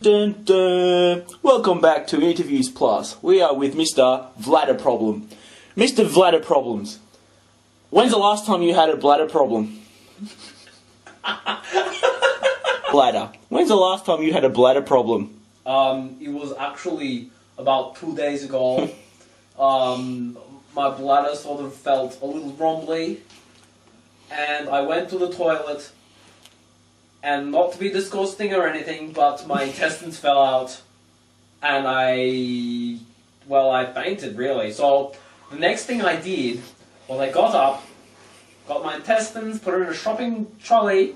Dun, dun. Welcome back to Interviews Plus. We are with Mr Vladda Problem. Mr Vladda Problems. When's the last time you had a bladder problem? Bladder. When's the last time you had a bladder problem? It was actually about 2 days ago. My bladder sort of felt a little rumbly, and I went to the toilet, and not to be disgusting or anything, but my intestines fell out, and I fainted really. So the next thing I did was I got up, got my intestines, put it in a shopping trolley,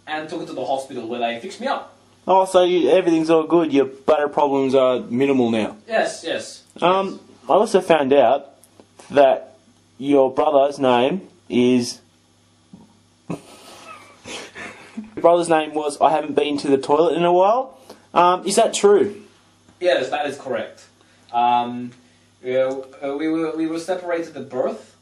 and took it to the hospital where they fixed me up. Oh, so everything's all good. Your bladder problems are minimal now. Yes, yes. I also found out that your brother's name is... Your brother's name was I haven't been to the toilet in a while. Is that true? Yes, that is correct. We were separated at birth.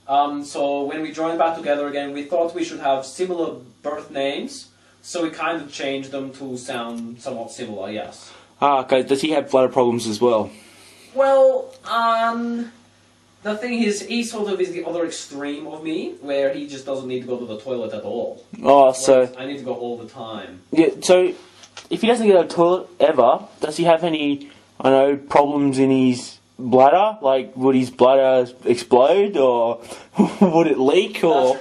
So when we joined back together again, we thought we should have similar birth names. So we kind of changed them to sound somewhat similar. Yes. Ah, okay. Does he have bladder problems as well? Well, the thing is, he sort of is the other extreme of me, where he just doesn't need to go to the toilet at all. Oh, so... Whereas I need to go all the time. Yeah, so if he doesn't go to the toilet ever, does he have any, problems in his bladder? Like, would his bladder explode, or would it leak, or...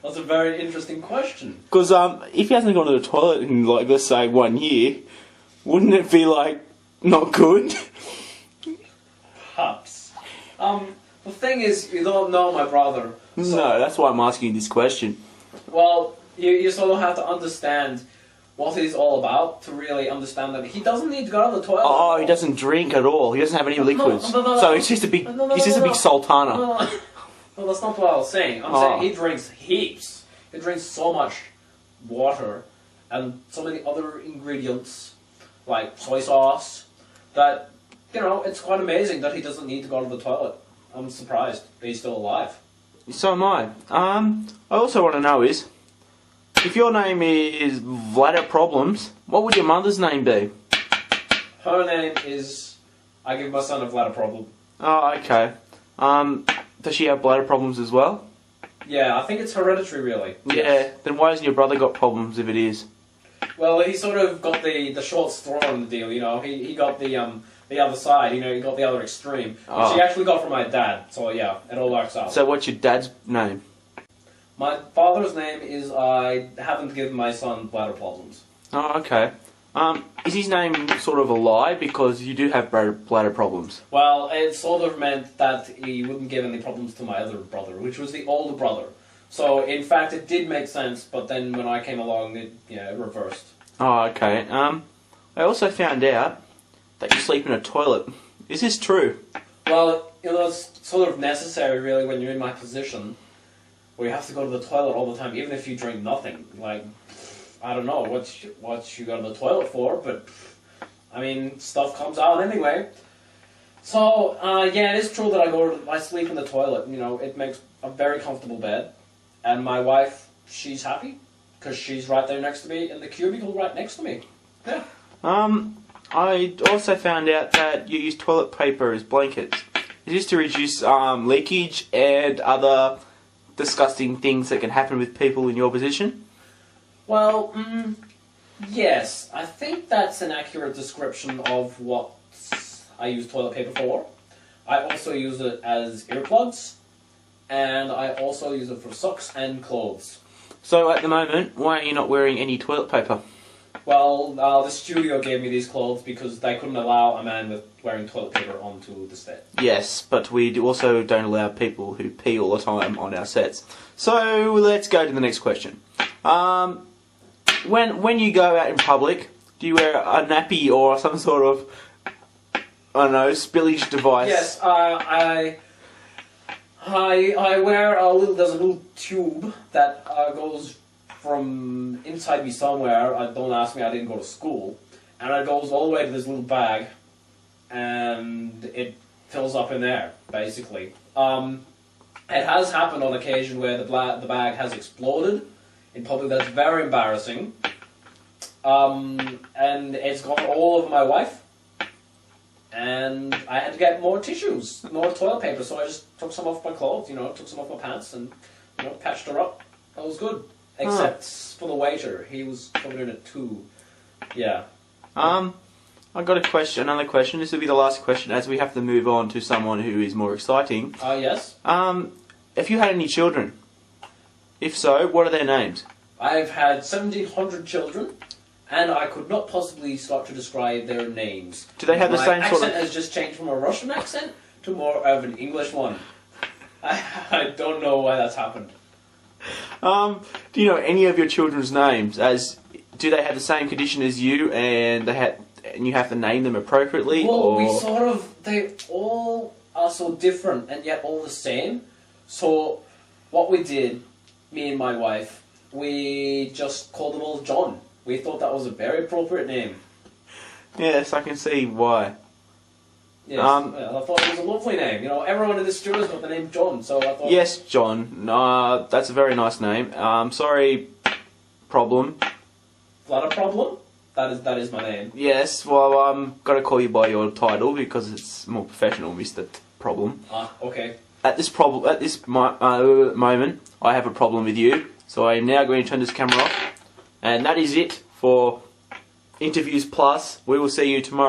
That's a very interesting question. Because if he hasn't gone to the toilet in, like, let's say 1 year, wouldn't it be, like, not good? Perhaps. The thing is, you don't know my brother. So, no, that's why I'm asking this question. Well, you sort of have to understand what he's all about to really understand that he doesn't need to go to the toilet. Oh, he doesn't drink at all. He doesn't have any liquids. No. So he's just a big, he's just a big sultana. No, that's not what I was saying. I'm saying he drinks heaps. He drinks so much water and so many other ingredients, like soy sauce, that, it's quite amazing that he doesn't need to go to the toilet. I'm surprised that he's still alive. So am I. I also want to know is, if your name is Vladda Problems, what would your mother's name be? Her name is... I give my son a Vladda Problem. Oh, okay. Does she have bladder problems as well? Yeah, I think it's hereditary, really. Yeah, yes. Then why hasn't your brother got problems if it is? Well, he sort of got the short straw in the deal, He got the other side, he got the other extreme. Which he actually got from my dad, so yeah, it all works out. So what's your dad's name? My father's name is, I haven't given my son bladder problems. Oh, okay. Is his name sort of a lie because you do have bladder problems? Well, it sort of meant that he wouldn't give any problems to my other brother, which was the older brother. So, in fact, it did make sense, but then when I came along, it reversed. Oh, okay. I also found out that you sleep in a toilet. Is this true? Well, it's sort of necessary, really, when you're in my position, where you have to go to the toilet all the time, even if you drink nothing. Like, I don't know what you go to the toilet for, but, stuff comes out anyway. So, yeah, it is true that I sleep in the toilet. It makes a very comfortable bed. And my wife, she's happy, because she's right there next to me, in the cubicle right next to me. Yeah. I also found out that you use toilet paper as blankets. Is this to reduce leakage and other disgusting things that can happen with people in your position? Well, yes. I think that's an accurate description of what I use toilet paper for. I also use it as earplugs, and I also use it for socks and clothes. So at the moment, why are you not wearing any toilet paper? Well, the studio gave me these clothes because they couldn't allow a man with wearing toilet paper onto the set. Yes, but we also don't allow people who pee all the time on our sets. So let's go to the next question. When you go out in public, do you wear a nappy or some sort of, spillage device? Yes, I wear there's a little tube that goes from inside me somewhere. Don't ask me, I didn't go to school. And it goes all the way to this little bag, and it fills up in there, basically. It has happened on occasion where the bag has exploded in public. That's very embarrassing. and it's gone all over my wife. And I had to get more tissues, more toilet paper, so I just took some off my clothes, took some off my pants and, patched her up. That was good. Except for the waiter. He was covered in it too. Yeah. I got another question. This will be the last question as we have to move on to someone who is more exciting. Yes? If you had any children, if so, what are their names? I've had 1,700 children, and I could not possibly start to describe their names. Do they have the same sort of... My accent has just changed from a Russian accent to more of an English one. I don't know why that's happened. Do you know any of your children's names? Do they have the same condition as you, and you have to name them appropriately? Well, they all are so different and yet all the same. So, what we did, me and my wife, we just called them all John. We thought that was a very appropriate name. Yes, I can see why. Yes, I thought it was a lovely name. Everyone in the studio has got the name John, so I thought... Yes, John. That's a very nice name. Sorry, Problem. Vladda Problem? That is my name. Yes, well, I'm got to call you by your title because it's more professional, Mr. Problem. Okay. At this moment, I have a problem with you, so I am now going to turn this camera off. And that is it for Interviews Plus. We will see you tomorrow.